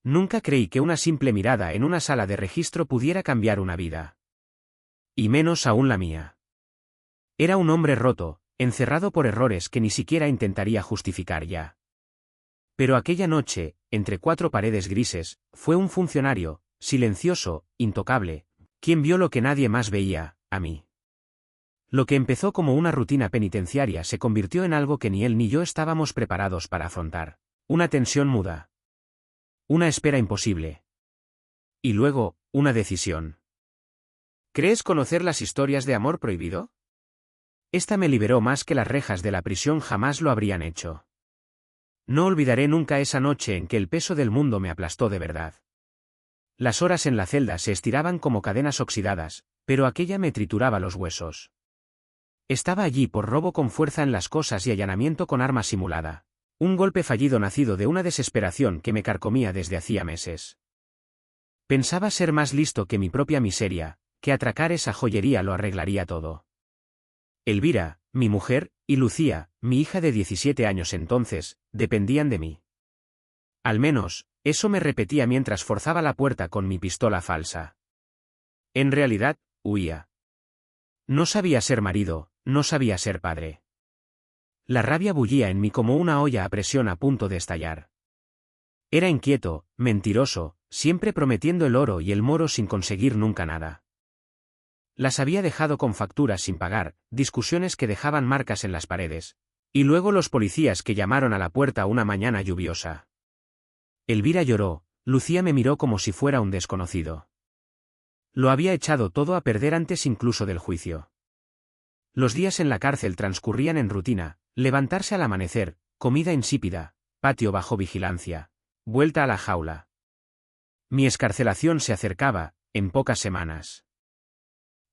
Nunca creí que una simple mirada en una sala de registro pudiera cambiar una vida. Y menos aún la mía. Era un hombre roto, encerrado por errores que ni siquiera intentaría justificar ya. Pero aquella noche, entre cuatro paredes grises, fue un funcionario, silencioso, intocable, quien vio lo que nadie más veía, a mí. Lo que empezó como una rutina penitenciaria se convirtió en algo que ni él ni yo estábamos preparados para afrontar. Una tensión muda. Una espera imposible. Y luego, una decisión. ¿Crees conocer las historias de amor prohibido? Esta me liberó más que las rejas de la prisión jamás lo habrían hecho. No olvidaré nunca esa noche en que el peso del mundo me aplastó de verdad. Las horas en la celda se estiraban como cadenas oxidadas, pero aquella me trituraba los huesos. Estaba allí por robo con fuerza en las cosas y allanamiento con arma simulada. Un golpe fallido nacido de una desesperación que me carcomía desde hacía meses. Pensaba ser más listo que mi propia miseria, que atracar esa joyería lo arreglaría todo. Elvira, mi mujer, y Lucía, mi hija de 17 años entonces, dependían de mí. Al menos, eso me repetía mientras forzaba la puerta con mi pistola falsa. En realidad, huía. No sabía ser marido, no sabía ser padre. La rabia bullía en mí como una olla a presión a punto de estallar. Era inquieto, mentiroso, siempre prometiendo el oro y el moro sin conseguir nunca nada. Las había dejado con facturas sin pagar, discusiones que dejaban marcas en las paredes, y luego los policías que llamaron a la puerta una mañana lluviosa. Elvira lloró, Lucía me miró como si fuera un desconocido. Lo había echado todo a perder antes incluso del juicio. Los días en la cárcel transcurrían en rutina, levantarse al amanecer, comida insípida, patio bajo vigilancia, vuelta a la jaula. Mi excarcelación se acercaba, en pocas semanas.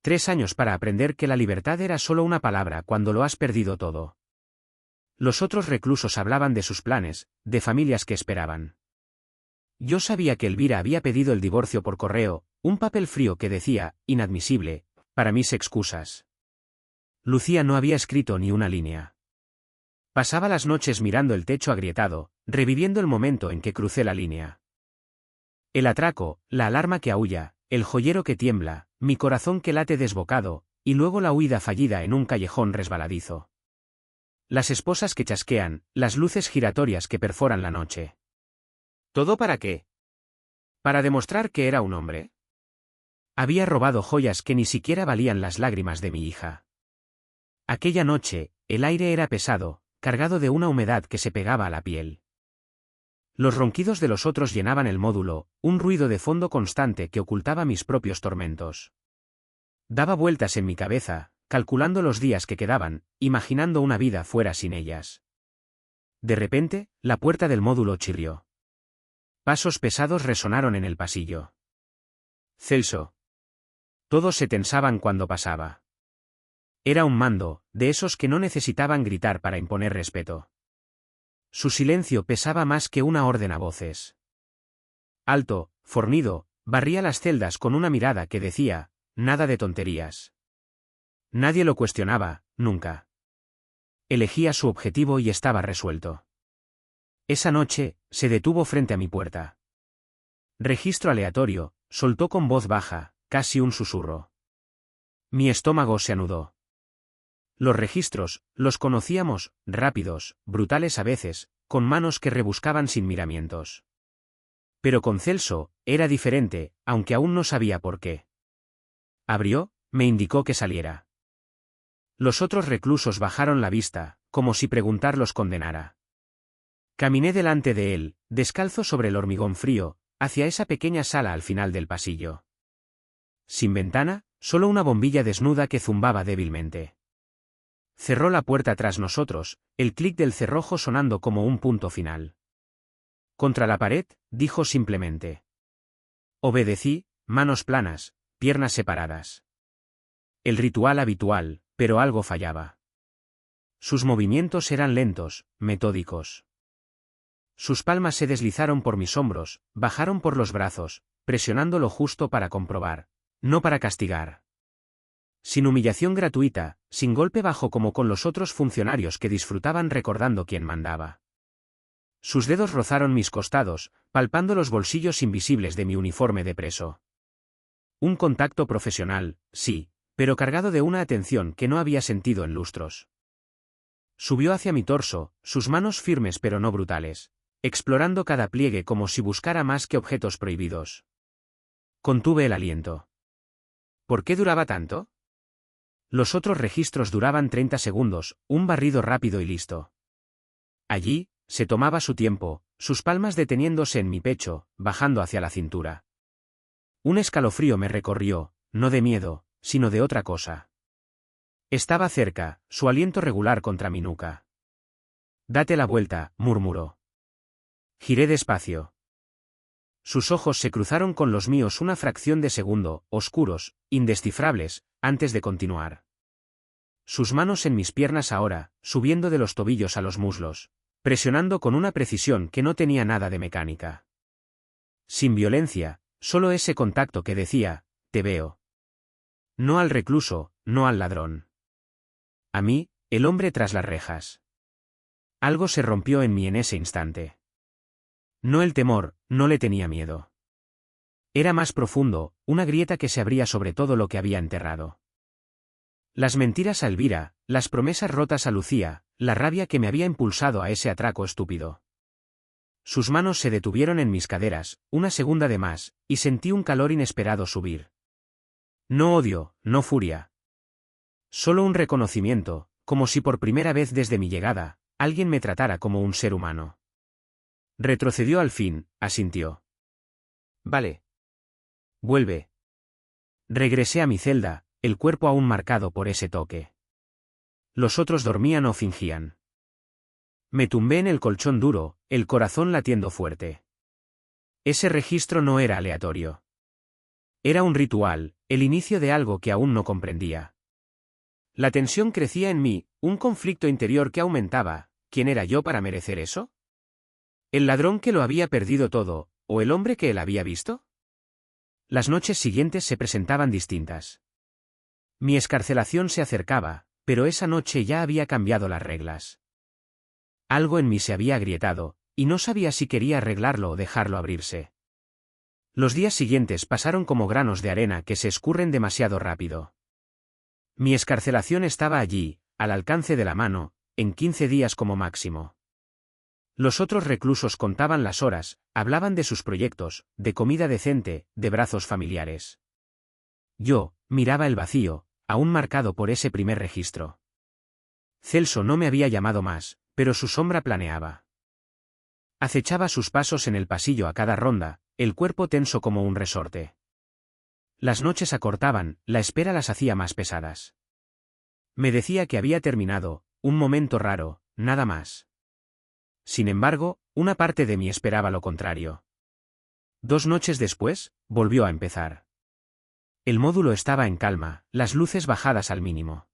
3 años para aprender que la libertad era solo una palabra cuando lo has perdido todo. Los otros reclusos hablaban de sus planes, de familias que esperaban. Yo sabía que Elvira había pedido el divorcio por correo, un papel frío que decía, inadmisible, para mis excusas. Lucía no había escrito ni una línea. Pasaba las noches mirando el techo agrietado, reviviendo el momento en que crucé la línea. El atraco, la alarma que aúlla, el joyero que tiembla, mi corazón que late desbocado, y luego la huida fallida en un callejón resbaladizo. Las esposas que chasquean, las luces giratorias que perforan la noche. ¿Todo para qué? ¿Para demostrar que era un hombre? Había robado joyas que ni siquiera valían las lágrimas de mi hija. Aquella noche, el aire era pesado, cargado de una humedad que se pegaba a la piel. Los ronquidos de los otros llenaban el módulo, un ruido de fondo constante que ocultaba mis propios tormentos. Daba vueltas en mi cabeza, calculando los días que quedaban, imaginando una vida fuera sin ellas. De repente, la puerta del módulo chirrió. Pasos pesados resonaron en el pasillo. Celso. Todos se tensaban cuando pasaba. Era un mando, de esos que no necesitaban gritar para imponer respeto. Su silencio pesaba más que una orden a voces. Alto, fornido, barría las celdas con una mirada que decía, nada de tonterías. Nadie lo cuestionaba, nunca. Elegía su objetivo y estaba resuelto. Esa noche, se detuvo frente a mi puerta. Registro aleatorio, soltó con voz baja, casi un susurro. Mi estómago se anudó. Los registros, los conocíamos, rápidos, brutales a veces, con manos que rebuscaban sin miramientos. Pero con Celso, era diferente, aunque aún no sabía por qué. Abrió, me indicó que saliera. Los otros reclusos bajaron la vista, como si preguntar los condenara. Caminé delante de él, descalzo sobre el hormigón frío, hacia esa pequeña sala al final del pasillo. Sin ventana, solo una bombilla desnuda que zumbaba débilmente. Cerró la puerta tras nosotros, el clic del cerrojo sonando como un punto final. Contra la pared, dijo simplemente. Obedecí, manos planas, piernas separadas. El ritual habitual, pero algo fallaba. Sus movimientos eran lentos, metódicos. Sus palmas se deslizaron por mis hombros, bajaron por los brazos, presionando lo justo para comprobar, no para castigar. Sin humillación gratuita, sin golpe bajo como con los otros funcionarios que disfrutaban recordando quién mandaba. Sus dedos rozaron mis costados, palpando los bolsillos invisibles de mi uniforme de preso. Un contacto profesional, sí, pero cargado de una atención que no había sentido en lustros. Subió hacia mi torso, sus manos firmes pero no brutales, explorando cada pliegue como si buscara más que objetos prohibidos. Contuve el aliento. ¿Por qué duraba tanto? Los otros registros duraban 30 segundos, un barrido rápido y listo. Allí, se tomaba su tiempo, sus palmas deteniéndose en mi pecho, bajando hacia la cintura. Un escalofrío me recorrió, no de miedo, sino de otra cosa. Estaba cerca, su aliento regular contra mi nuca. «Date la vuelta», murmuró. Giré despacio. Sus ojos se cruzaron con los míos una fracción de segundo, oscuros, indescifrables, antes de continuar. Sus manos en mis piernas ahora, subiendo de los tobillos a los muslos, presionando con una precisión que no tenía nada de mecánica. Sin violencia, solo ese contacto que decía, te veo. No al recluso, no al ladrón. A mí, el hombre tras las rejas. Algo se rompió en mí en ese instante. No el temor, no le tenía miedo. Era más profundo, una grieta que se abría sobre todo lo que había enterrado. Las mentiras a Elvira, las promesas rotas a Lucía, la rabia que me había impulsado a ese atraco estúpido. Sus manos se detuvieron en mis caderas, una segunda de más, y sentí un calor inesperado subir. No odio, no furia. Solo un reconocimiento, como si por primera vez desde mi llegada, alguien me tratara como un ser humano. Retrocedió al fin, asintió. Vale. Vuelve. Regresé a mi celda, el cuerpo aún marcado por ese toque. Los otros dormían o fingían. Me tumbé en el colchón duro, el corazón latiendo fuerte. Ese registro no era aleatorio. Era un ritual, el inicio de algo que aún no comprendía. La tensión crecía en mí, un conflicto interior que aumentaba. ¿Quién era yo para merecer eso? ¿El ladrón que lo había perdido todo, o el hombre que él había visto? Las noches siguientes se presentaban distintas. Mi excarcelación se acercaba, pero esa noche ya había cambiado las reglas. Algo en mí se había agrietado, y no sabía si quería arreglarlo o dejarlo abrirse. Los días siguientes pasaron como granos de arena que se escurren demasiado rápido. Mi excarcelación estaba allí, al alcance de la mano, en 15 días como máximo. Los otros reclusos contaban las horas, hablaban de sus proyectos, de comida decente, de brazos familiares. Yo, miraba el vacío, aún marcado por ese primer registro. Celso no me había llamado más, pero su sombra planeaba. Acechaba sus pasos en el pasillo a cada ronda, el cuerpo tenso como un resorte. Las noches acortaban, la espera las hacía más pesadas. Me decía que había terminado, un momento raro, nada más. Sin embargo, una parte de mí esperaba lo contrario. 2 noches después, volvió a empezar. El módulo estaba en calma, las luces bajadas al mínimo.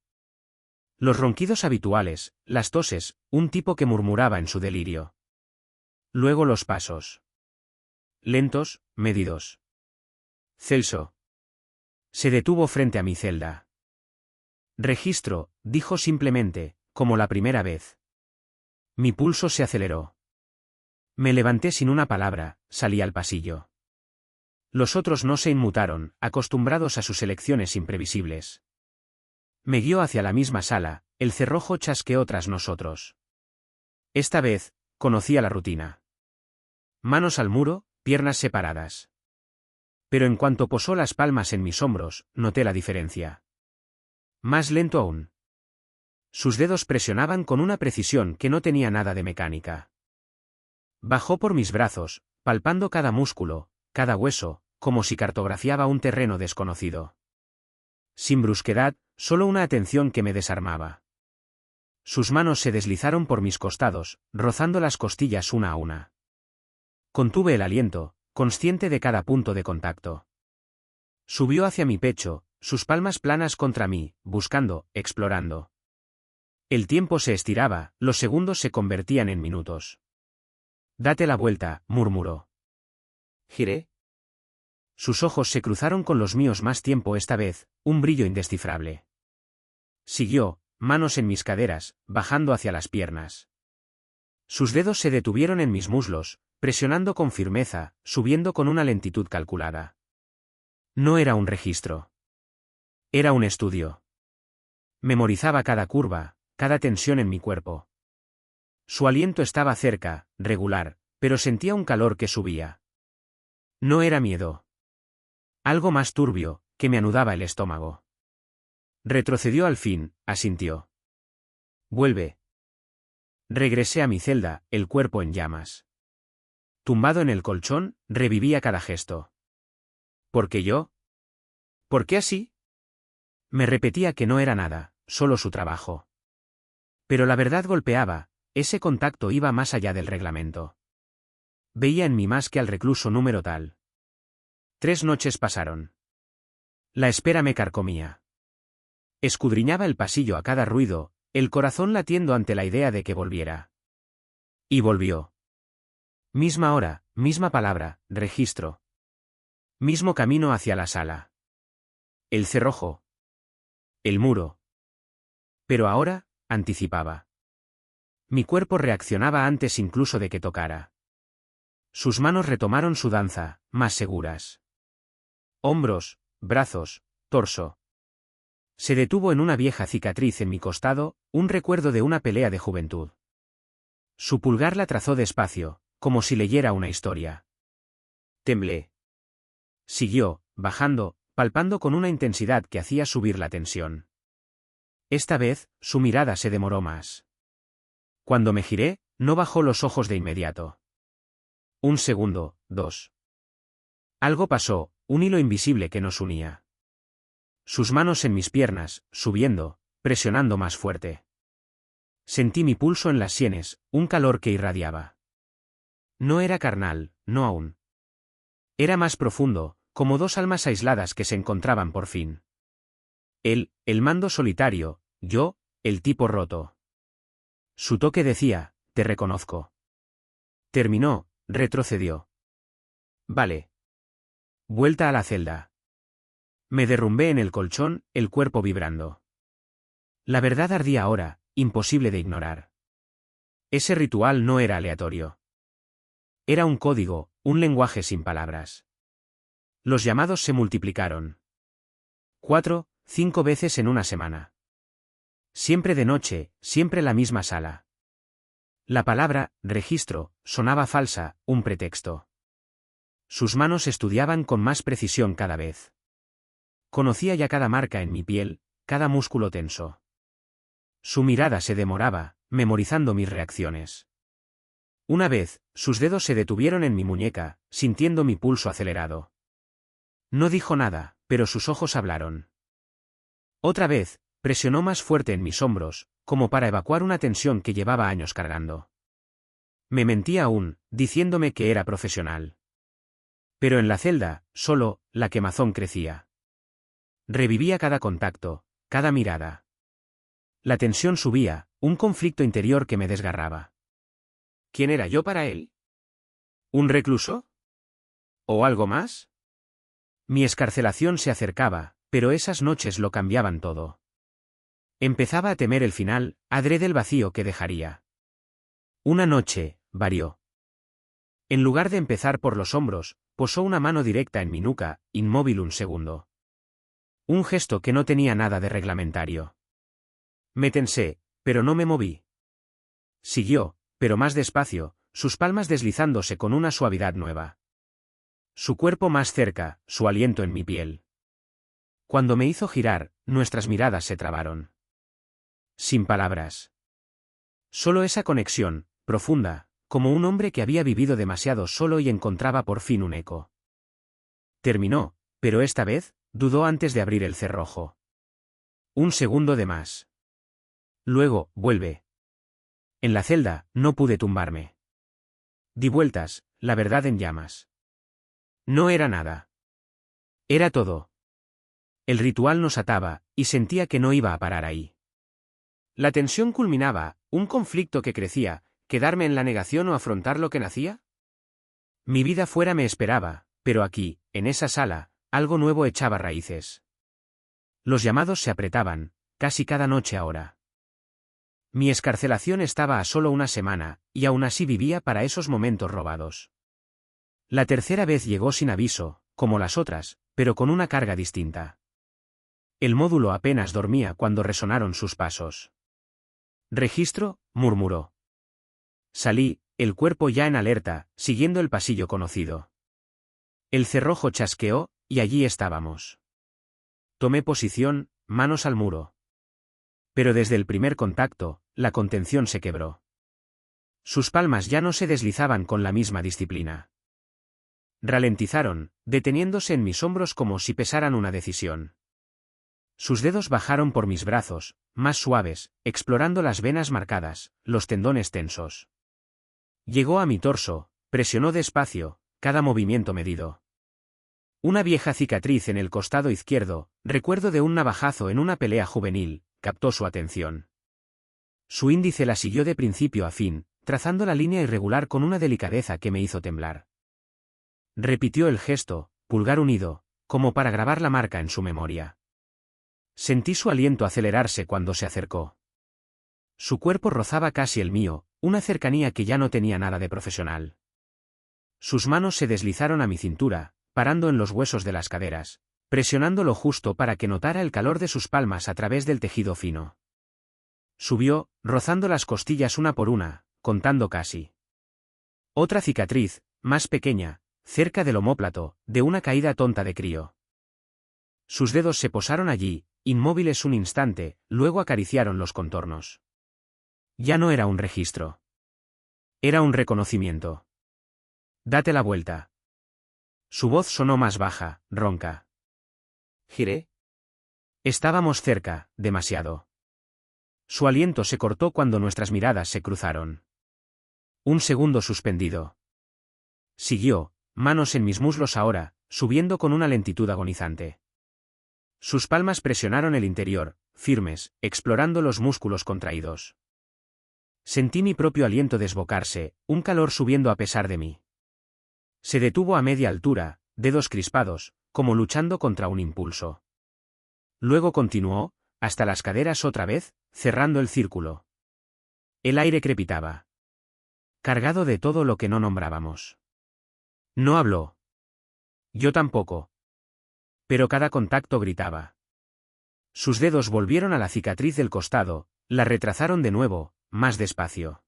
Los ronquidos habituales, las toses, un tipo que murmuraba en su delirio. Luego los pasos. Lentos, medidos. Celso. Se detuvo frente a mi celda. Registro, dijo simplemente, como la primera vez. Mi pulso se aceleró. Me levanté sin una palabra, salí al pasillo. Los otros no se inmutaron, acostumbrados a sus elecciones imprevisibles. Me guió hacia la misma sala, el cerrojo chasqueó tras nosotros. Esta vez, conocía la rutina. Manos al muro, piernas separadas. Pero en cuanto posó las palmas en mis hombros, noté la diferencia. Más lento aún. Sus dedos presionaban con una precisión que no tenía nada de mecánica. Bajó por mis brazos, palpando cada músculo, cada hueso, como si cartografiaba un terreno desconocido. Sin brusquedad, solo una atención que me desarmaba. Sus manos se deslizaron por mis costados, rozando las costillas una a una. Contuve el aliento, consciente de cada punto de contacto. Subió hacia mi pecho, sus palmas planas contra mí, buscando, explorando. El tiempo se estiraba, los segundos se convertían en minutos. Date la vuelta, murmuró. Giré. Sus ojos se cruzaron con los míos más tiempo esta vez, un brillo indescifrable. Siguió, manos en mis caderas, bajando hacia las piernas. Sus dedos se detuvieron en mis muslos, presionando con firmeza, subiendo con una lentitud calculada. No era un registro. Era un estudio. Memorizaba cada curva, cada tensión en mi cuerpo. Su aliento estaba cerca, regular, pero sentía un calor que subía. No era miedo. Algo más turbio, que me anudaba el estómago. Retrocedió al fin, asintió. Vuelve. Regresé a mi celda, el cuerpo en llamas. Tumbado en el colchón, revivía cada gesto. ¿Por qué yo? ¿Por qué así? Me repetía que no era nada, solo su trabajo. Pero la verdad golpeaba, ese contacto iba más allá del reglamento. Veía en mí más que al recluso número tal. 3 noches pasaron. La espera me carcomía. Escudriñaba el pasillo a cada ruido, el corazón latiendo ante la idea de que volviera. Y volvió. Misma hora, misma palabra, registro. Mismo camino hacia la sala. El cerrojo. El muro. Pero ahora, anticipaba. Mi cuerpo reaccionaba antes incluso de que tocara. Sus manos retomaron su danza, más seguras. Hombros, brazos, torso. Se detuvo en una vieja cicatriz en mi costado, un recuerdo de una pelea de juventud. Su pulgar la trazó despacio, como si leyera una historia. Temblé. Siguió, bajando, palpando con una intensidad que hacía subir la tensión. Esta vez, su mirada se demoró más. Cuando me giré, no bajó los ojos de inmediato. 1 segundo, 2. Algo pasó, un hilo invisible que nos unía. Sus manos en mis piernas, subiendo, presionando más fuerte. Sentí mi pulso en las sienes, un calor que irradiaba. No era carnal, no aún. Era más profundo, como 2 almas aisladas que se encontraban por fin. Él, el mando solitario, yo, el tipo roto. Su toque decía, te reconozco. Terminó, retrocedió. Vale. Vuelta a la celda. Me derrumbé en el colchón, el cuerpo vibrando. La verdad ardía ahora, imposible de ignorar. Ese ritual no era aleatorio. Era un código, un lenguaje sin palabras. Los llamados se multiplicaron. 4, 5 veces en una semana. Siempre de noche, siempre la misma sala. La palabra, registro, sonaba falsa, un pretexto. Sus manos estudiaban con más precisión cada vez. Conocía ya cada marca en mi piel, cada músculo tenso. Su mirada se demoraba, memorizando mis reacciones. Una vez, sus dedos se detuvieron en mi muñeca, sintiendo mi pulso acelerado. No dijo nada, pero sus ojos hablaron. Otra vez, presionó más fuerte en mis hombros, como para evacuar una tensión que llevaba años cargando. Me mentía aún, diciéndome que era profesional. Pero en la celda, solo, la quemazón crecía. Revivía cada contacto, cada mirada. La tensión subía, un conflicto interior que me desgarraba. ¿Quién era yo para él? ¿Un recluso? ¿O algo más? Mi excarcelación se acercaba, pero esas noches lo cambiaban todo. Empezaba a temer el final, adrede el vacío que dejaría. Una noche, varió. En lugar de empezar por los hombros, posó una mano directa en mi nuca, inmóvil un segundo. Un gesto que no tenía nada de reglamentario. Me tensé, pero no me moví. Siguió, pero más despacio, sus palmas deslizándose con una suavidad nueva. Su cuerpo más cerca, su aliento en mi piel. Cuando me hizo girar, nuestras miradas se trabaron. Sin palabras. Solo esa conexión, profunda, como un hombre que había vivido demasiado solo y encontraba por fin un eco. Terminó, pero esta vez, dudó antes de abrir el cerrojo. 1 segundo de más. Luego, vuelve. En la celda, no pude tumbarme. Di vueltas, la verdad en llamas. No era nada. Era todo. El ritual nos ataba, y sentía que no iba a parar ahí. La tensión culminaba, un conflicto que crecía, quedarme en la negación o afrontar lo que nacía. Mi vida fuera me esperaba, pero aquí, en esa sala, algo nuevo echaba raíces. Los llamados se apretaban, casi cada noche ahora. Mi excarcelación estaba a solo una semana, y aún así vivía para esos momentos robados. La tercera vez llegó sin aviso, como las otras, pero con una carga distinta. El módulo apenas dormía cuando resonaron sus pasos. «Registro», murmuró. Salí, el cuerpo ya en alerta, siguiendo el pasillo conocido. El cerrojo chasqueó, y allí estábamos. Tomé posición, manos al muro. Pero desde el primer contacto, la contención se quebró. Sus palmas ya no se deslizaban con la misma disciplina. Ralentizaron, deteniéndose en mis hombros como si pesaran una decisión. Sus dedos bajaron por mis brazos, más suaves, explorando las venas marcadas, los tendones tensos. Llegó a mi torso, presionó despacio, cada movimiento medido. Una vieja cicatriz en el costado izquierdo, recuerdo de un navajazo en una pelea juvenil, captó su atención. Su índice la siguió de principio a fin, trazando la línea irregular con una delicadeza que me hizo temblar. Repitió el gesto, pulgar unido, como para grabar la marca en su memoria. Sentí su aliento acelerarse cuando se acercó. Su cuerpo rozaba casi el mío, una cercanía que ya no tenía nada de profesional. Sus manos se deslizaron a mi cintura, parando en los huesos de las caderas, presionando lo justo para que notara el calor de sus palmas a través del tejido fino. Subió, rozando las costillas una por una, contando casi. Otra cicatriz, más pequeña, cerca del omóplato, de una caída tonta de crío. Sus dedos se posaron allí, inmóviles un instante, luego acariciaron los contornos. Ya no era un registro. Era un reconocimiento. «Date la vuelta». Su voz sonó más baja, ronca. Giré. Estábamos cerca, demasiado. Su aliento se cortó cuando nuestras miradas se cruzaron. Un segundo suspendido. Siguió, manos en mis muslos ahora, subiendo con una lentitud agonizante. Sus palmas presionaron el interior, firmes, explorando los músculos contraídos. Sentí mi propio aliento desbocarse, un calor subiendo a pesar de mí. Se detuvo a media altura, dedos crispados, como luchando contra un impulso. Luego continuó, hasta las caderas otra vez, cerrando el círculo. El aire crepitaba. Cargado de todo lo que no nombrábamos. No habló. Yo tampoco. Pero cada contacto gritaba. Sus dedos volvieron a la cicatriz del costado, la retrazaron de nuevo, más despacio.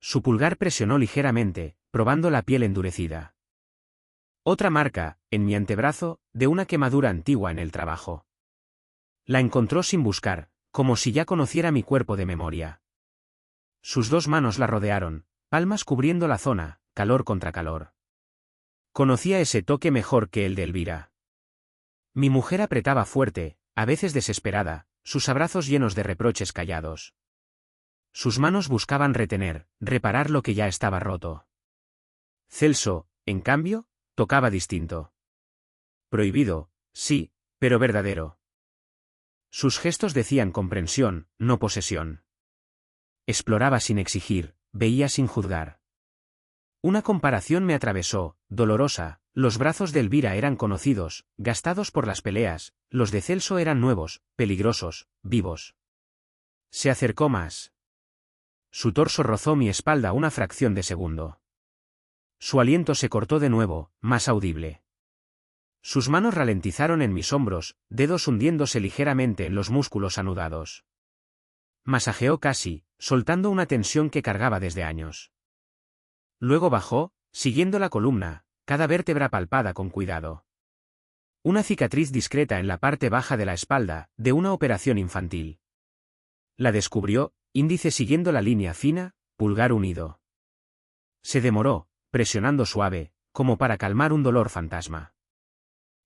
Su pulgar presionó ligeramente, probando la piel endurecida. Otra marca, en mi antebrazo, de una quemadura antigua en el trabajo. La encontró sin buscar, como si ya conociera mi cuerpo de memoria. Sus dos manos la rodearon, palmas cubriendo la zona, calor contra calor. Conocía ese toque mejor que el de Elvira. Mi mujer apretaba fuerte, a veces desesperada, sus abrazos llenos de reproches callados. Sus manos buscaban retener, reparar lo que ya estaba roto. Celso, en cambio, tocaba distinto. Prohibido, sí, pero verdadero. Sus gestos decían comprensión, no posesión. Exploraba sin exigir, veía sin juzgar. Una comparación me atravesó, dolorosa. Los brazos de Elvira eran conocidos, gastados por las peleas, los de Celso eran nuevos, peligrosos, vivos. Se acercó más. Su torso rozó mi espalda una fracción de segundo. Su aliento se cortó de nuevo, más audible. Sus manos ralentizaron en mis hombros, dedos hundiéndose ligeramente en los músculos anudados. Masajeó casi, soltando una tensión que cargaba desde años. Luego bajó, siguiendo la columna, cada vértebra palpada con cuidado. Una cicatriz discreta en la parte baja de la espalda, de una operación infantil. La descubrió, índice siguiendo la línea fina, pulgar unido. Se demoró, presionando suave, como para calmar un dolor fantasma.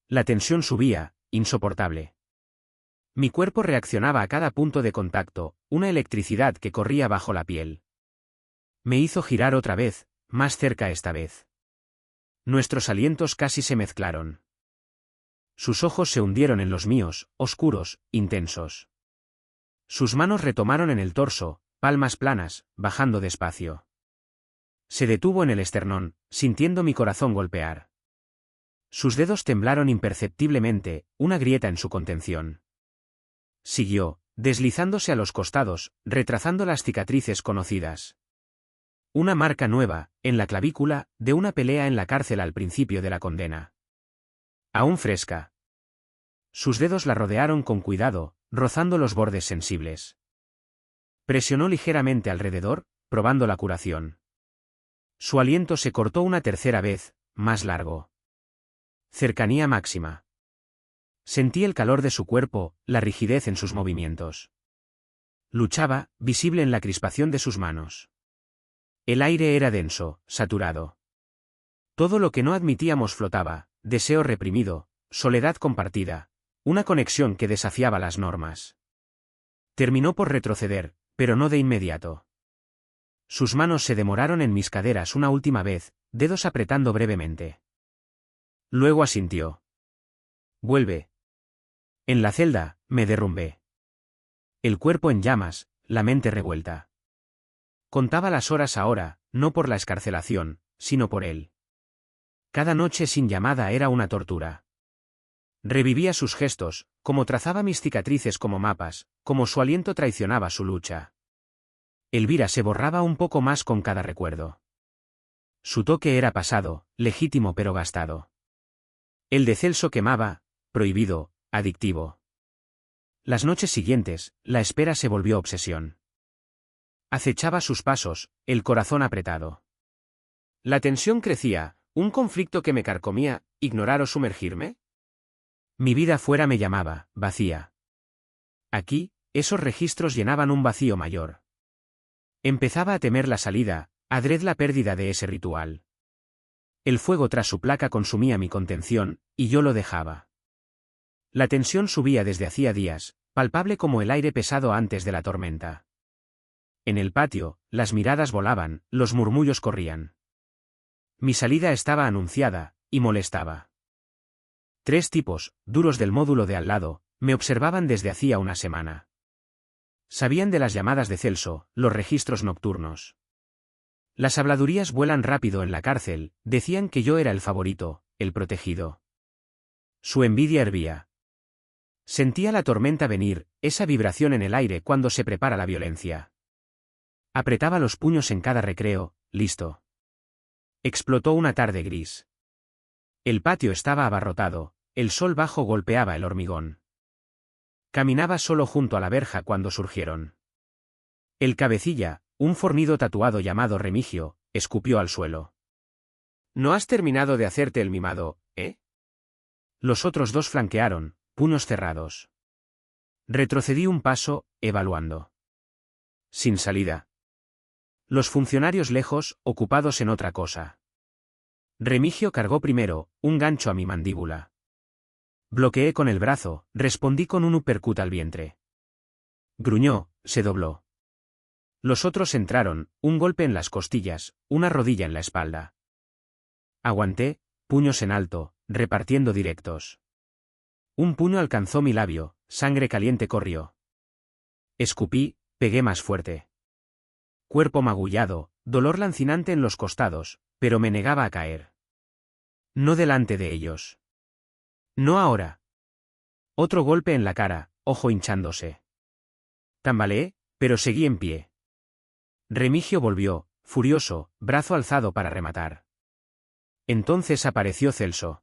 La tensión subía, insoportable. Mi cuerpo reaccionaba a cada punto de contacto, una electricidad que corría bajo la piel. Me hizo girar otra vez, más cerca esta vez. Nuestros alientos casi se mezclaron. Sus ojos se hundieron en los míos, oscuros, intensos. Sus manos retomaron en el torso, palmas planas, bajando despacio. Se detuvo en el esternón, sintiendo mi corazón golpear. Sus dedos temblaron imperceptiblemente, una grieta en su contención. Siguió, deslizándose a los costados, retrasando las cicatrices conocidas. Una marca nueva, en la clavícula, de una pelea en la cárcel al principio de la condena. Aún fresca. Sus dedos la rodearon con cuidado, rozando los bordes sensibles. Presionó ligeramente alrededor, probando la curación. Su aliento se cortó una tercera vez, más largo. Cercanía máxima. Sentí el calor de su cuerpo, la rigidez en sus movimientos. Luchaba, visible en la crispación de sus manos. El aire era denso, saturado. Todo lo que no admitíamos flotaba, deseo reprimido, soledad compartida, una conexión que desafiaba las normas. Terminó por retroceder, pero no de inmediato. Sus manos se demoraron en mis caderas una última vez, dedos apretando brevemente. Luego asintió. Vuelve. En la celda, me derrumbé. El cuerpo en llamas, la mente revuelta. Contaba las horas ahora, no por la excarcelación, sino por él. Cada noche sin llamada era una tortura. Revivía sus gestos, como trazaba mis cicatrices como mapas, como su aliento traicionaba su lucha. Elvira se borraba un poco más con cada recuerdo. Su toque era pasado, legítimo pero gastado. El de Celso quemaba, prohibido, adictivo. Las noches siguientes, la espera se volvió obsesión. Acechaba sus pasos, el corazón apretado. La tensión crecía, un conflicto que me carcomía, ¿ignorar o sumergirme? Mi vida fuera me llamaba, vacía. Aquí, esos registros llenaban un vacío mayor. Empezaba a temer la salida, adrez la pérdida de ese ritual. El fuego tras su placa consumía mi contención, y yo lo dejaba. La tensión subía desde hacía días, palpable como el aire pesado antes de la tormenta. En el patio, las miradas volaban, los murmullos corrían. Mi salida estaba anunciada, y molestaba. 3 tipos, duros del módulo de al lado, me observaban desde hacía una semana. Sabían de las llamadas de Celso, los registros nocturnos. Las habladurías vuelan rápido en la cárcel, decían que yo era el favorito, el protegido. Su envidia hervía. Sentía la tormenta venir, esa vibración en el aire cuando se prepara la violencia. Apretaba los puños en cada recreo, listo. Explotó una tarde gris. El patio estaba abarrotado, el sol bajo golpeaba el hormigón. Caminaba solo junto a la verja cuando surgieron. El cabecilla, un fornido tatuado llamado Remigio, escupió al suelo. «No has terminado de hacerte el mimado, ¿eh?» Los otros 2 flanquearon, puños cerrados. Retrocedí un paso, evaluando. Sin salida. Los funcionarios lejos, ocupados en otra cosa. Remigio cargó primero, un gancho a mi mandíbula. Bloqueé con el brazo, respondí con un uppercut al vientre. Gruñó, se dobló. Los otros entraron, un golpe en las costillas, una rodilla en la espalda. Aguanté, puños en alto, repartiendo directos. Un puño alcanzó mi labio, sangre caliente corrió. Escupí, pegué más fuerte. Cuerpo magullado, dolor lancinante en los costados, pero me negaba a caer. No delante de ellos. No ahora. Otro golpe en la cara, ojo hinchándose. Tambaleé, pero seguí en pie. Remigio volvió, furioso, brazo alzado para rematar. Entonces apareció Celso.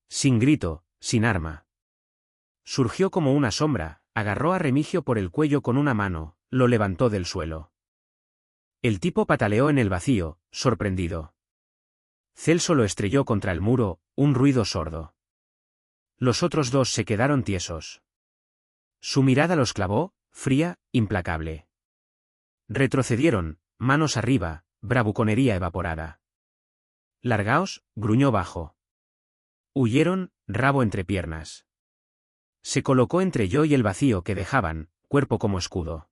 Sin grito, sin arma. Surgió como una sombra, agarró a Remigio por el cuello con una mano, lo levantó del suelo. El tipo pataleó en el vacío, sorprendido. Celso lo estrelló contra el muro, un ruido sordo. Los otros 2 se quedaron tiesos. Su mirada los clavó, fría, implacable. Retrocedieron, manos arriba, bravuconería evaporada. «Largaos», gruñó bajo. Huyeron, rabo entre piernas. Se colocó entre yo y el vacío que dejaban, cuerpo como escudo.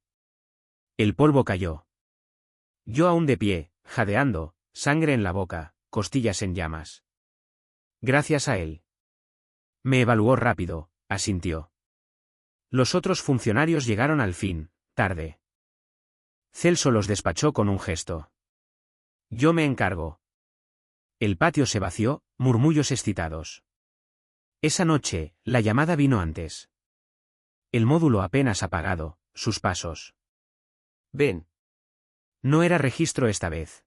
El polvo cayó. Yo aún de pie, jadeando, sangre en la boca, costillas en llamas. Gracias a él. Me evaluó rápido, asintió. Los otros funcionarios llegaron al fin, tarde. Celso los despachó con un gesto. Yo me encargo. El patio se vació, murmullos excitados. Esa noche, la llamada vino antes. El módulo apenas apagado, sus pasos. Ven. No era registro esta vez.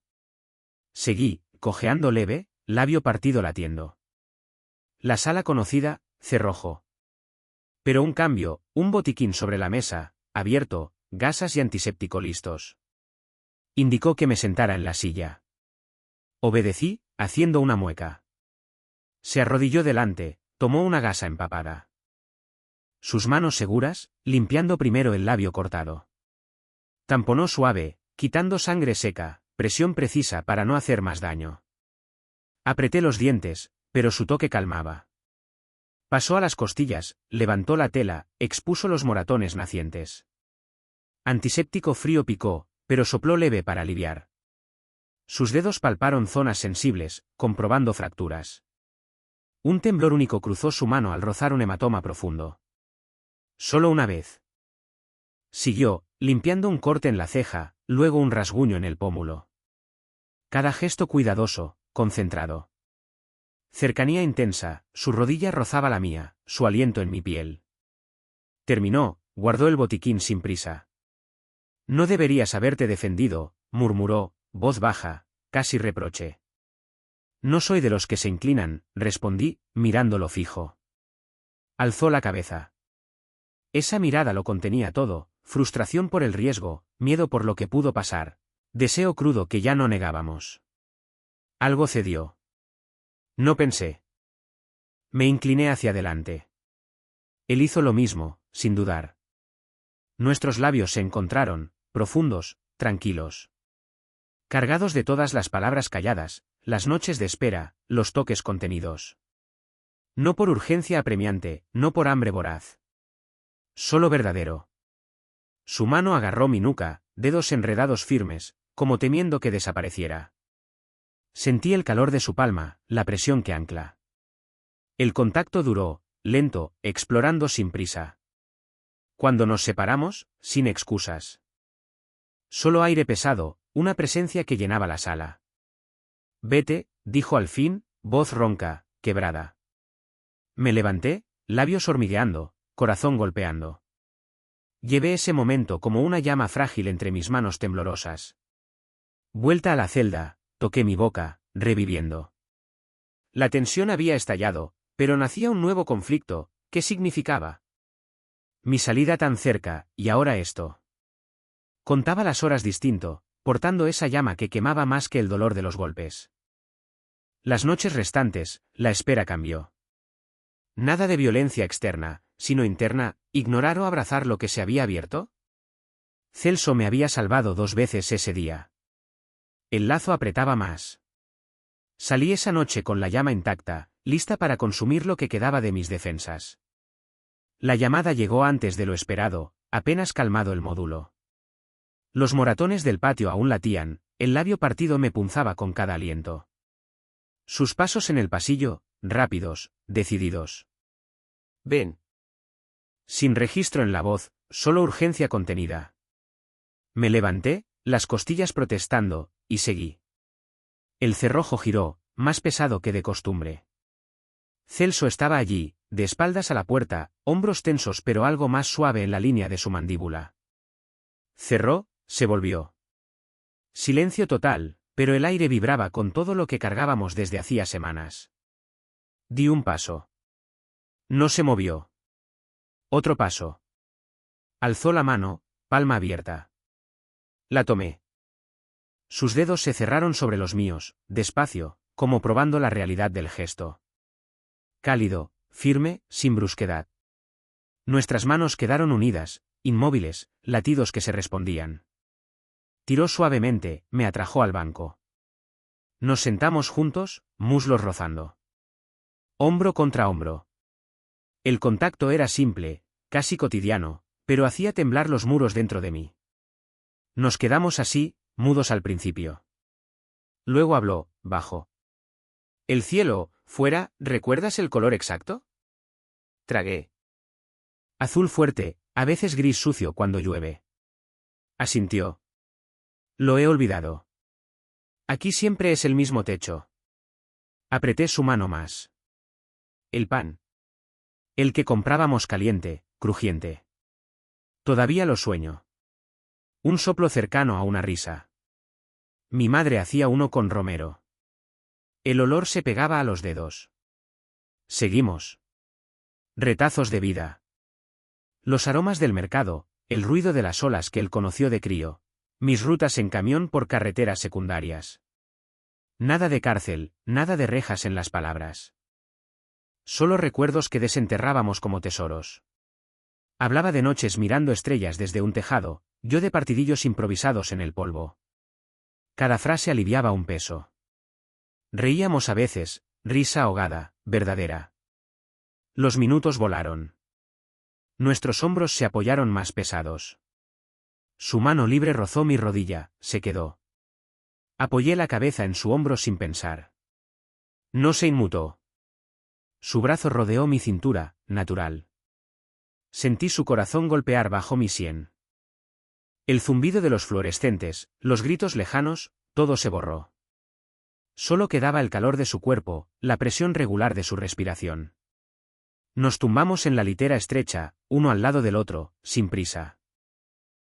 Seguí, cojeando leve, labio partido latiendo. La sala conocida, cerrojo. Pero un cambio, un botiquín sobre la mesa, abierto, gasas y antiséptico listos. Indicó que me sentara en la silla. Obedecí, haciendo una mueca. Se arrodilló delante, tomó una gasa empapada. Sus manos seguras, limpiando primero el labio cortado. Tamponó suave, quitando sangre seca, presión precisa para no hacer más daño. Apreté los dientes, pero su toque calmaba. Pasó a las costillas, levantó la tela, expuso los moratones nacientes. Antiséptico frío picó, pero sopló leve para aliviar. Sus dedos palparon zonas sensibles, comprobando fracturas. Un temblor único cruzó su mano al rozar un hematoma profundo. Solo una vez. Siguió, limpiando un corte en la ceja, luego un rasguño en el pómulo. Cada gesto cuidadoso, concentrado. Cercanía intensa, su rodilla rozaba la mía, su aliento en mi piel. Terminó, guardó el botiquín sin prisa. No deberías haberte defendido, murmuró, voz baja, casi reproche. No soy de los que se inclinan, respondí, mirándolo fijo. Alzó la cabeza. Esa mirada lo contenía todo, frustración por el riesgo, miedo por lo que pudo pasar, deseo crudo que ya no negábamos. Algo cedió. No pensé. Me incliné hacia adelante. Él hizo lo mismo, sin dudar. Nuestros labios se encontraron, profundos, tranquilos. Cargados de todas las palabras calladas, las noches de espera, los toques contenidos. No por urgencia apremiante, no por hambre voraz. Solo verdadero. Su mano agarró mi nuca, dedos enredados firmes, como temiendo que desapareciera. Sentí el calor de su palma, la presión que ancla. El contacto duró, lento, explorando sin prisa. Cuando nos separamos, sin excusas. Solo aire pesado, una presencia que llenaba la sala. Vete, dijo al fin, voz ronca, quebrada. Me levanté, labios hormigueando, corazón golpeando. Llevé ese momento como una llama frágil entre mis manos temblorosas. Vuelta a la celda, toqué mi boca, reviviendo. La tensión había estallado, pero nacía un nuevo conflicto. ¿Qué significaba? Mi salida tan cerca, y ahora esto. Contaba las horas distinto, portando esa llama que quemaba más que el dolor de los golpes. Las noches restantes, la espera cambió. Nada de violencia externa, sino interna, ignorar o abrazar lo que se había abierto. Celso me había salvado 2 veces ese día. El lazo apretaba más. Salí esa noche con la llama intacta, lista para consumir lo que quedaba de mis defensas. La llamada llegó antes de lo esperado, apenas calmado el módulo. Los moratones del patio aún latían, el labio partido me punzaba con cada aliento. Sus pasos en el pasillo, rápidos, decididos. Ven. Sin registro en la voz, solo urgencia contenida. Me levanté, las costillas protestando, y seguí. El cerrojo giró, más pesado que de costumbre. Celso estaba allí, de espaldas a la puerta, hombros tensos pero algo más suave en la línea de su mandíbula. Cerró, se volvió. Silencio total, pero el aire vibraba con todo lo que cargábamos desde hacía semanas. Di un paso. No se movió. Otro paso. Alzó la mano, palma abierta. La tomé. Sus dedos se cerraron sobre los míos, despacio, como probando la realidad del gesto. Cálido, firme, sin brusquedad. Nuestras manos quedaron unidas, inmóviles, latidos que se respondían. Tiró suavemente, me atrajo al banco. Nos sentamos juntos, muslos rozando. Hombro contra hombro. El contacto era simple, casi cotidiano, pero hacía temblar los muros dentro de mí. Nos quedamos así, mudos al principio. Luego habló, bajo. El cielo, fuera, ¿recuerdas el color exacto? Tragué. Azul fuerte, a veces gris sucio cuando llueve. Asintió. Lo he olvidado. Aquí siempre es el mismo techo. Apreté su mano más. El pan. El que comprábamos caliente, crujiente. Todavía lo sueño. Un soplo cercano a una risa. Mi madre hacía uno con romero. El olor se pegaba a los dedos. Seguimos. Retazos de vida. Los aromas del mercado, el ruido de las olas que él conoció de crío, mis rutas en camión por carreteras secundarias. Nada de cárcel, nada de rejas en las palabras. Solo recuerdos que desenterrábamos como tesoros. Hablaba de noches mirando estrellas desde un tejado, yo de partidillos improvisados en el polvo. Cada frase aliviaba un peso. Reíamos a veces, risa ahogada, verdadera. Los minutos volaron. Nuestros hombros se apoyaron más pesados. Su mano libre rozó mi rodilla, se quedó. Apoyé la cabeza en su hombro sin pensar. No se inmutó. Su brazo rodeó mi cintura, natural. Sentí su corazón golpear bajo mi sien. El zumbido de los fluorescentes, los gritos lejanos, todo se borró. Solo quedaba el calor de su cuerpo, la presión regular de su respiración. Nos tumbamos en la litera estrecha, uno al lado del otro, sin prisa.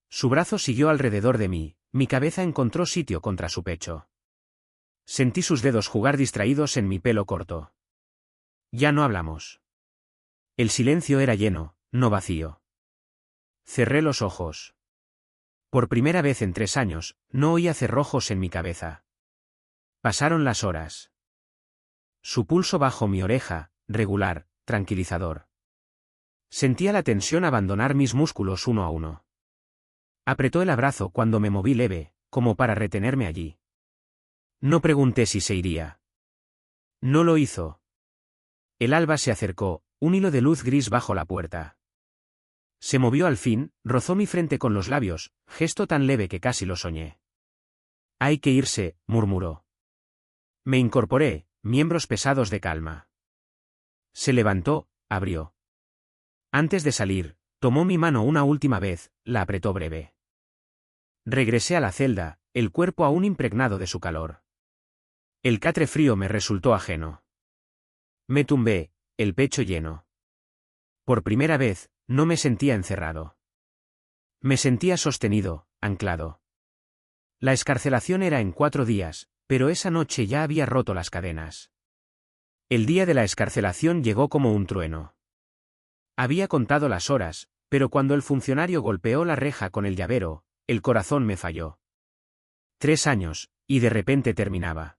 Su brazo siguió alrededor de mí, mi cabeza encontró sitio contra su pecho. Sentí sus dedos jugar distraídos en mi pelo corto. Ya no hablamos. El silencio era lleno, no vacío. Cerré los ojos. Por primera vez en 3 años, no oía cerrojos en mi cabeza. Pasaron las horas. Su pulso bajo mi oreja, regular, tranquilizador. Sentía la tensión abandonar mis músculos uno a uno. Apretó el abrazo cuando me moví leve, como para retenerme allí. No pregunté si se iría. No lo hizo. El alba se acercó, un hilo de luz gris bajo la puerta. Se movió al fin, rozó mi frente con los labios, gesto tan leve que casi lo soñé. Hay que irse, murmuró. Me incorporé, miembros pesados de calma. Se levantó, abrió. Antes de salir, tomó mi mano una última vez, la apretó breve. Regresé a la celda, el cuerpo aún impregnado de su calor. El catre frío me resultó ajeno. Me tumbé, el pecho lleno. Por primera vez, no me sentía encerrado. Me sentía sostenido, anclado. La excarcelación era en 4 días, pero esa noche ya había roto las cadenas. El día de la excarcelación llegó como un trueno. Había contado las horas, pero cuando el funcionario golpeó la reja con el llavero, el corazón me falló. 3 años, y de repente terminaba.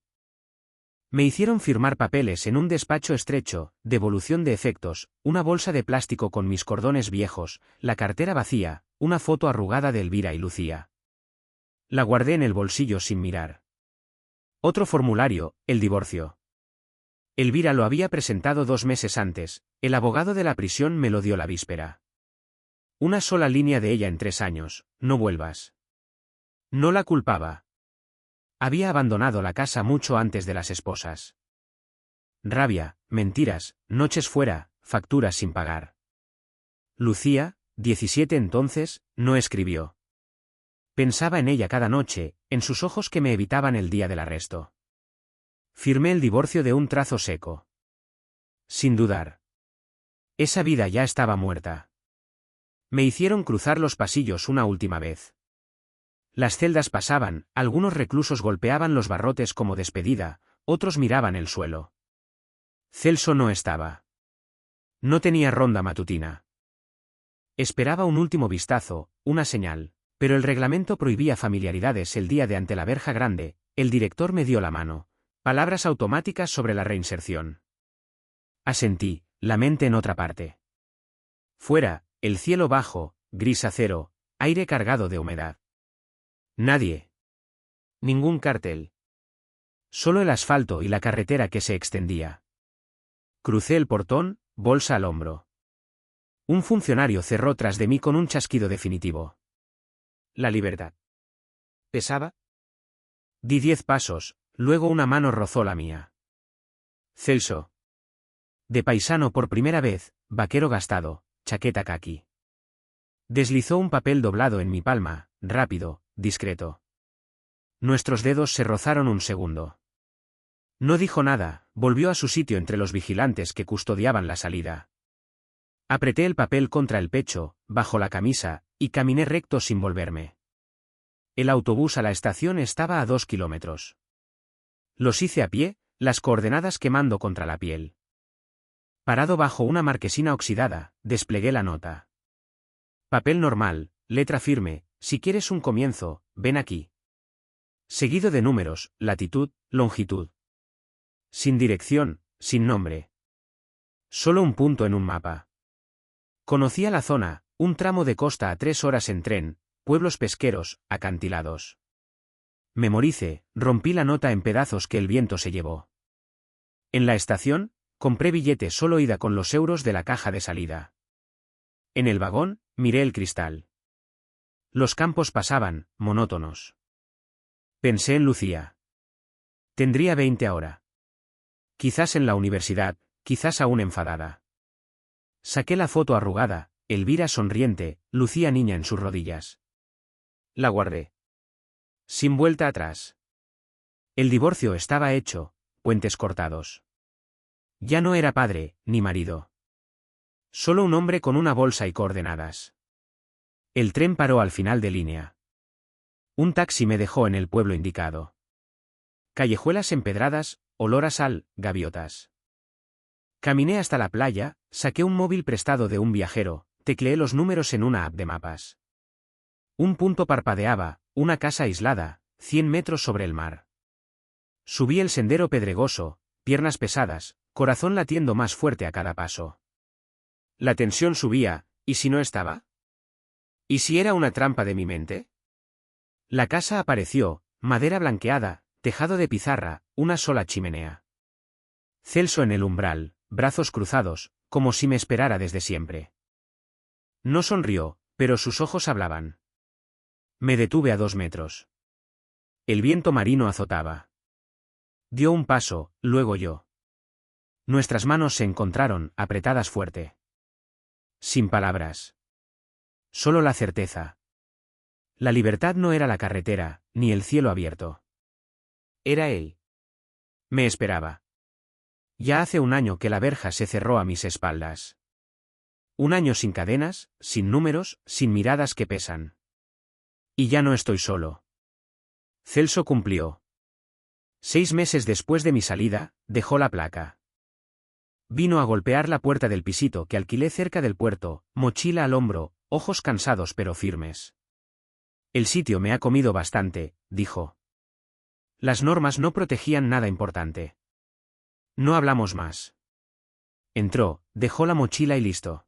Me hicieron firmar papeles en un despacho estrecho, devolución de efectos, una bolsa de plástico con mis cordones viejos, la cartera vacía, una foto arrugada de Elvira y Lucía. La guardé en el bolsillo sin mirar. Otro formulario, el divorcio. Elvira lo había presentado 2 meses antes, el abogado de la prisión me lo dio la víspera. Una sola línea de ella en 3 años, no vuelvas. No la culpaba. Había abandonado la casa mucho antes de las esposas. Rabia, mentiras, noches fuera, facturas sin pagar. Lucía, 17 entonces, no escribió. Pensaba en ella cada noche, en sus ojos que me evitaban el día del arresto. Firmé el divorcio de un trazo seco. Sin dudar. Esa vida ya estaba muerta. Me hicieron cruzar los pasillos una última vez. Las celdas pasaban, algunos reclusos golpeaban los barrotes como despedida, otros miraban el suelo. Celso no estaba. No tenía ronda matutina. Esperaba un último vistazo, una señal, pero el reglamento prohibía familiaridades el día de ante la verja grande, el director me dio la mano, palabras automáticas sobre la reinserción. Asentí, la mente en otra parte. Fuera, el cielo bajo, gris acero, aire cargado de humedad. Nadie. Ningún cartel. Solo el asfalto y la carretera que se extendía. Crucé el portón, bolsa al hombro. Un funcionario cerró tras de mí con un chasquido definitivo. La libertad. ¿Pesaba? Di 10 pasos, luego una mano rozó la mía. Celso. De paisano por primera vez, vaquero gastado, chaqueta caqui. Deslizó un papel doblado en mi palma, rápido, discreto. Nuestros dedos se rozaron un segundo. No dijo nada, volvió a su sitio entre los vigilantes que custodiaban la salida. Apreté el papel contra el pecho, bajo la camisa, y caminé recto sin volverme. El autobús a la estación estaba a 2 kilómetros. Los hice a pie, las coordenadas quemando contra la piel. Parado bajo una marquesina oxidada, desplegué la nota. Papel normal, letra firme, si quieres un comienzo, ven aquí. Seguido de números, latitud, longitud. Sin dirección, sin nombre. Solo un punto en un mapa. Conocía la zona, un tramo de costa a 3 horas en tren, pueblos pesqueros, acantilados. Memorice, rompí la nota en pedazos que el viento se llevó. En la estación, compré billete solo ida con los euros de la caja de salida. En el vagón, miré el cristal. Los campos pasaban, monótonos. Pensé en Lucía. Tendría 20 ahora. Quizás en la universidad, quizás aún enfadada. Saqué la foto arrugada, Elvira sonriente, Lucía niña en sus rodillas. La guardé. Sin vuelta atrás. El divorcio estaba hecho, puentes cortados. Ya no era padre, ni marido. Solo un hombre con una bolsa y coordenadas. El tren paró al final de línea. Un taxi me dejó en el pueblo indicado. Callejuelas empedradas, olor a sal, gaviotas. Caminé hasta la playa, saqué un móvil prestado de un viajero, tecleé los números en una app de mapas. Un punto parpadeaba, una casa aislada, 100 metros sobre el mar. Subí el sendero pedregoso, piernas pesadas, corazón latiendo más fuerte a cada paso. La tensión subía, ¿y si no estaba? ¿Y si era una trampa de mi mente? La casa apareció, madera blanqueada, tejado de pizarra, una sola chimenea. Celso en el umbral, brazos cruzados, como si me esperara desde siempre. No sonrió, pero sus ojos hablaban. Me detuve a 2 metros. El viento marino azotaba. Dio un paso, luego yo. Nuestras manos se encontraron, apretadas fuerte. Sin palabras. Solo la certeza. La libertad no era la carretera, ni el cielo abierto. Era él. Me esperaba. Ya hace un año que la verja se cerró a mis espaldas. Un año sin cadenas, sin números, sin miradas que pesan. Y ya no estoy solo. Celso cumplió. 6 meses después de mi salida, dejó la placa. Vino a golpear la puerta del pisito que alquilé cerca del puerto, mochila al hombro, ojos cansados pero firmes. El sitio me ha comido bastante, dijo. Las normas no protegían nada importante. No hablamos más. Entró, dejó la mochila y listo.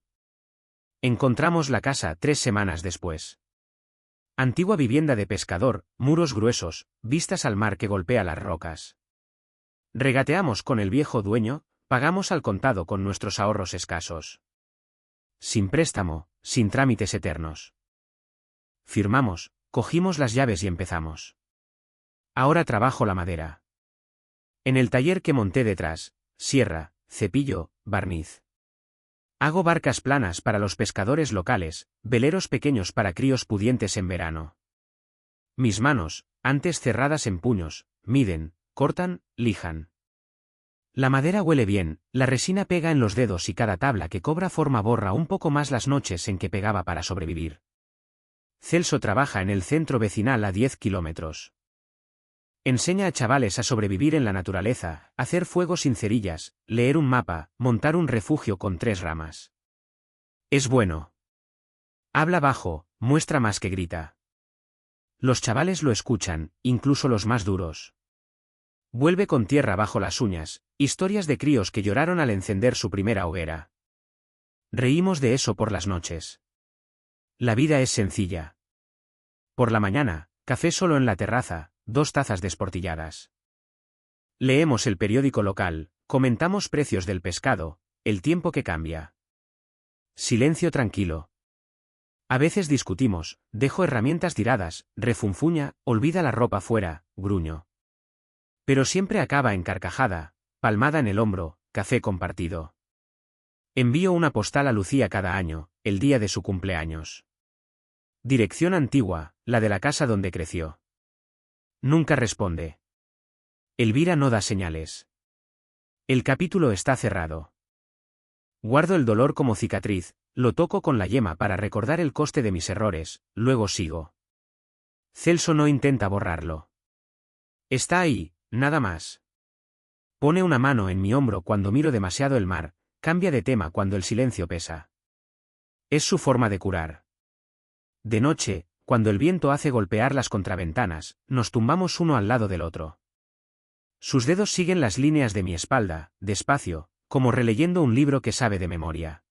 Encontramos la casa 3 semanas después. Antigua vivienda de pescador, muros gruesos, vistas al mar que golpea las rocas. Regateamos con el viejo dueño, pagamos al contado con nuestros ahorros escasos. Sin préstamo, sin trámites eternos. Firmamos, cogimos las llaves y empezamos. Ahora trabajo la madera. En el taller que monté detrás, sierra, cepillo, barniz. Hago barcas planas para los pescadores locales, veleros pequeños para críos pudientes en verano. Mis manos, antes cerradas en puños, miden, cortan, lijan. La madera huele bien, la resina pega en los dedos y cada tabla que cobra forma borra un poco más las noches en que pegaba para sobrevivir. Celso trabaja en el centro vecinal a 10 kilómetros. Enseña a chavales a sobrevivir en la naturaleza, hacer fuego sin cerillas, leer un mapa, montar un refugio con 3 ramas. Es bueno. Habla bajo, muestra más que grita. Los chavales lo escuchan, incluso los más duros. Vuelve con tierra bajo las uñas, historias de críos que lloraron al encender su primera hoguera. Reímos de eso por las noches. La vida es sencilla. Por la mañana, café solo en la terraza, 2 tazas desportilladas. Leemos el periódico local, comentamos precios del pescado, el tiempo que cambia. Silencio tranquilo. A veces discutimos, dejo herramientas tiradas, refunfuña, olvida la ropa fuera, gruño. Pero siempre acaba en carcajada, palmada en el hombro, café compartido. Envío una postal a Lucía cada año, el día de su cumpleaños. Dirección antigua, la de la casa donde creció. Nunca responde. Elvira no da señales. El capítulo está cerrado. Guardo el dolor como cicatriz, lo toco con la yema para recordar el coste de mis errores, luego sigo. Celso no intenta borrarlo. Está ahí, nada más. Pone una mano en mi hombro cuando miro demasiado el mar, cambia de tema cuando el silencio pesa. Es su forma de curar. De noche, cuando el viento hace golpear las contraventanas, nos tumbamos uno al lado del otro. Sus dedos siguen las líneas de mi espalda, despacio, como releyendo un libro que sabe de memoria.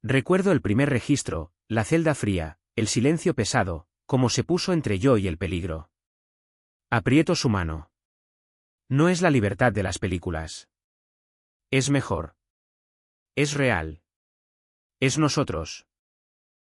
Recuerdo el primer registro, la celda fría, el silencio pesado, como se puso entre yo y el peligro. Aprieto su mano. No es la libertad de las películas. Es mejor. Es real. Es nosotros.